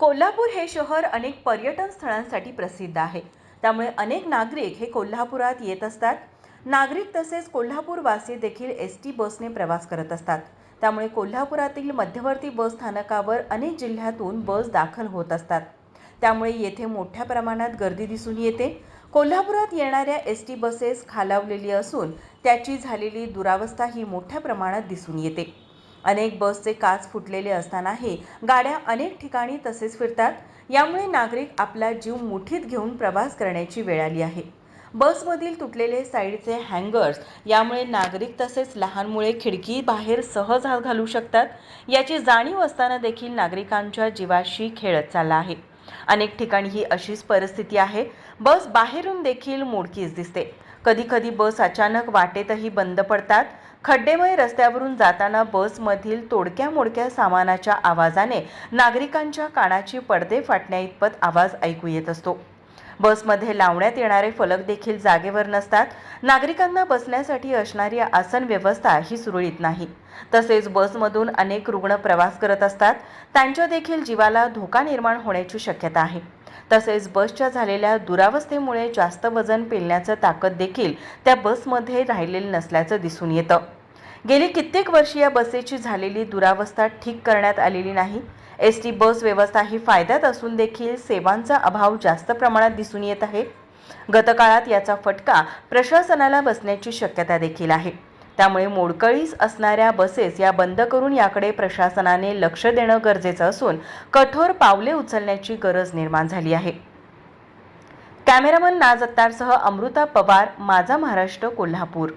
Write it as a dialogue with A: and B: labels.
A: कोल्हापूर हे शहर अनेक पर्यटन स्थळांसाठी प्रसिद्ध आहे. त्यामुळे अनेक नागरिक हे कोल्हापुरात येत असतात. नागरिक तसेच कोल्हापूरवासी देखील एसटी बसने प्रवास करत असतात. त्यामुळे कोल्हापुरातील मध्यवर्ती बस स्थानकावर अनेक जिल्ह्यातून बस दाखल होत असतात. त्यामुळे येथे मोठ्या प्रमाणात गर्दी दिसून येते. कोल्हापुरात येणाऱ्या एसटी बसेस खालावलेली असून त्याची झालेली दुरावस्था ही मोठ्या प्रमाणात दिसून येते. अनेक बसचे काच फुटलेले असतानाही गाड्या अनेक ठिकाणी तसेच फिरतात. यामुळे नागरिक आपला जीव मुठीत घेऊन प्रवास करण्याची वेळ आली आहे. बसमधील तुटलेले साईडचे हँगर्स यामुळे नागरिक तसेच लहान मुले खिडकी बाहेर सहज हात घालू शकतात. याची जाणीव असताना देखील नागरिकांच्या जीवाशी खेळत चालला आहे. अनेक ठिकाणी ही अशीच परिस्थिती आहे. बस बाहेरून देखील मोडकीच दिसते. कधी कधी बस अचानक वाटेतही बंद पडतात. खड्डेमय रस्त्यावरून जाताना बसमधील तोडक्या मोडक्या सामानाच्या आवाजाने नागरिकांच्या कानाची पडदे फाटण्याइतपत आवाज ऐकू येत असतो. बसमध्ये लावण्यात येणारे फलक देखील जागेवर नसतात. नागरिकांना बसण्यासाठी असणारी आसन व्यवस्था ही सुरळीत नाही. तसेच बसमधून अनेक रुग्ण प्रवास करत असतात. त्यांच्या देखील जीवाला धोका निर्माण होण्याची शक्यता आहे. तसेच बसच्या झालेल्या दुरावस्थेमुळे जास्त वजन पेलण्याचं ताकद देखील त्या बसमध्ये राहिलेलं नसल्याचं दिसून येतं. गेली कित्येक वर्षे या बसेची झालेली दुरावस्था ठीक करण्यात आलेली नाही. एसटी बस व्यवस्था ही फायद्यात असून देखील सेवांचा अभाव जास्त प्रमाणात दिसून येत आहे. गतकाळात याचा फटका प्रशासनाला बसण्याची शक्यता देखील आहे. त्यामुळे मोडकळीस असणाऱ्या बसेस या बंद करून याकडे प्रशासनाने लक्ष देणं गरजेचं असून कठोर पावले उचलण्याची गरज निर्माण झाली आहे. कॅमेरामन नाज अत्तारसह अमृता पवार, माझा महाराष्ट्र, कोल्हापूर.